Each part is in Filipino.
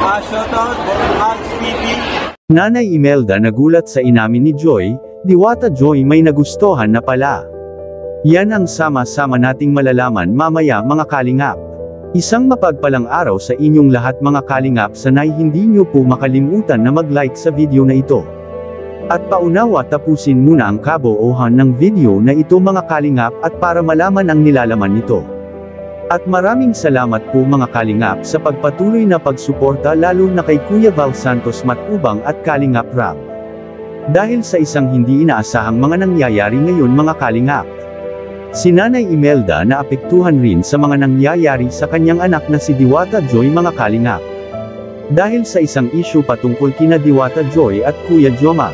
Shoutout, Hans PP. Nanay Imelda nagulat sa inamin ni Joy, Diwata Joy may nagustuhan na pala. Yan ang sama-sama nating malalaman mamaya mga kalingap. Isang mapagpalang araw sa inyong lahat mga kalingap, sanay hindi nyo po makalimutan na mag-like sa video na ito. At paunawa tapusin muna ang kabuuhan ng video na ito mga kalingap at para malaman ang nilalaman nito. At maraming salamat po mga kalingap sa pagpatuloy na pagsuporta lalo na kay Kuya Val Santos Matubang at Kalingap Rab. Dahil sa isang hindi inaasahang mga nangyayari ngayon mga kalingap. Si Nanay Imelda na apektuhan rin sa mga nangyayari sa kanyang anak na si Diwata Joy mga kalingap. Dahil sa isang issue patungkol kina Diwata Joy at Kuya Joma.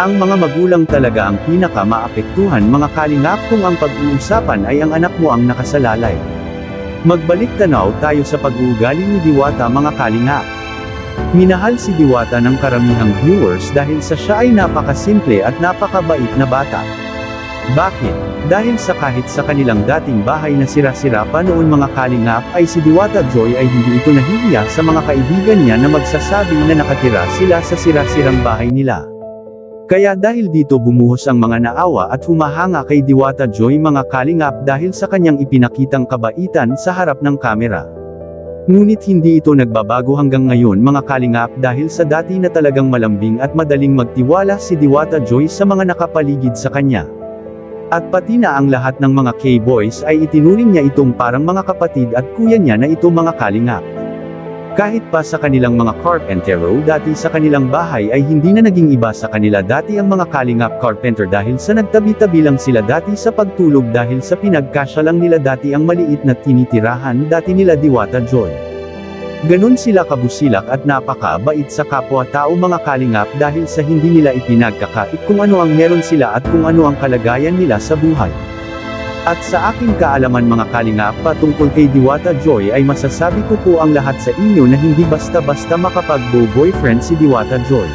Ang mga magulang talaga ang pinaka-maapektuhan mga kalingap kung ang pag-uusapan ay ang anak mo ang nakasalalay. Magbalik tanaw tayo sa pag-uugali ni Diwata mga kalingap. Minahal si Diwata ng karamihang viewers dahil sa siya ay napakasimple at napakabait na bata. Bakit? Dahil sa kahit sa kanilang dating bahay na sira-sira pa noon mga kalingap ay si Diwata Joy ay hindi ito nahihiya sa mga kaibigan niya na magsasabi na nakatira sila sa sira-sirang bahay nila. Kaya dahil dito bumuhos ang mga naawa at humahanga kay Diwata Joy mga kalingap dahil sa kanyang ipinakitang kabaitan sa harap ng kamera. Ngunit hindi ito nagbabago hanggang ngayon mga kalingap dahil sa dati na talagang malambing at madaling magtiwala si Diwata Joy sa mga nakapaligid sa kanya. At pati na ang lahat ng mga K-boys ay itinuring niya itong parang mga kapatid at kuya niya na ito mga kalingap. Kahit pa sa kanilang mga carpentero dati sa kanilang bahay ay hindi na naging iba sa kanila dati ang mga kalingap carpenter dahil sa nagtabi-tabi lang sila dati sa pagtulog dahil sa pinagkasya lang nila dati ang maliit na tinitirahan dati nila Diwata Joy. Ganon sila kabusilak at napaka-bait sa kapwa-tao mga kalingap dahil sa hindi nila ipinagkakait kung ano ang meron sila at kung ano ang kalagayan nila sa buhay. At sa aking kaalaman mga kalingap patungkol kay Diwata Joy ay masasabi ko po ang lahat sa inyo na hindi basta-basta makapag-boyfriend si Diwata Joy.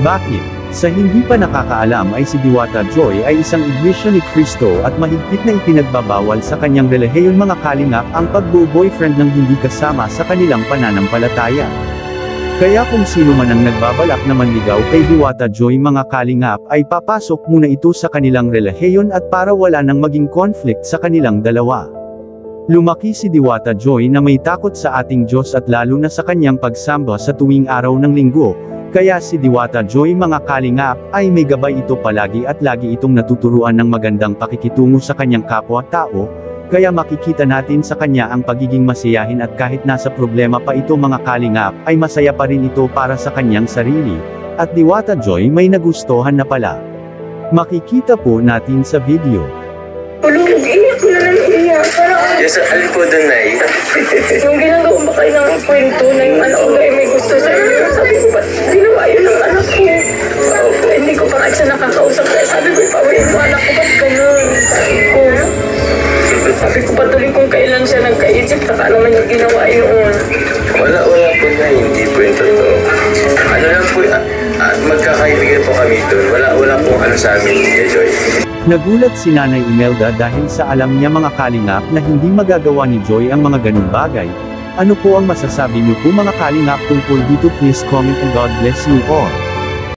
Bakit? Sa hindi pa nakakaalam ay si Diwata Joy ay isang iglesia ni Cristo at mahigpit na ipinagbabawal sa kanyang relihiyon mga kalingap ang pag-boyfriend ng hindi kasama sa kanilang pananampalataya. Kaya kung sino man ang nagbabalak na manligaw kay Diwata Joy mga kalingap ay papasok muna ito sa kanilang relihiyon at para wala nang maging conflict sa kanilang dalawa. Lumaki si Diwata Joy na may takot sa ating Diyos at lalo na sa kanyang pagsamba sa tuwing araw ng linggo, kaya si Diwata Joy mga kalingap ay may gabay ito palagi at lagi itong natuturuan ng magandang pakikitungo sa kanyang kapwa-tao. Kaya makikita natin sa kanya ang pagiging masiyahin at kahit nasa problema pa ito mga kalingap, ay masaya pa rin ito para sa kanyang sarili. At Diwata Joy may nagustuhan na pala. Makikita po natin sa video. Tulog, iyak na lang iyak. Yes, alin po doon, Nay? Yung ginagawa ba kayo ng kwento na yung anak ko ay may gusto sa'yo. Sabi ko, ba't ginawa yun ng anak ko? Hindi ko pa nga siya nakakausap. Kaya sabi ko, ipawin mo anak ko, ba't ganun? Sabi ko patuloy kung kailan siya nagkaisip, saka naman yung ginawa yun. Wala po na, hindi po yung totoo. Ano lang po, magkakaibigan po kami doon. Wala po ano sa amin, Joy. Nagulat si Nanay Imelda dahil sa alam niya mga kalingap na hindi magagawa ni Joy ang mga ganung bagay. Ano po ang masasabi niyo po mga kalingap tungkol dito? Please comment and God bless you all.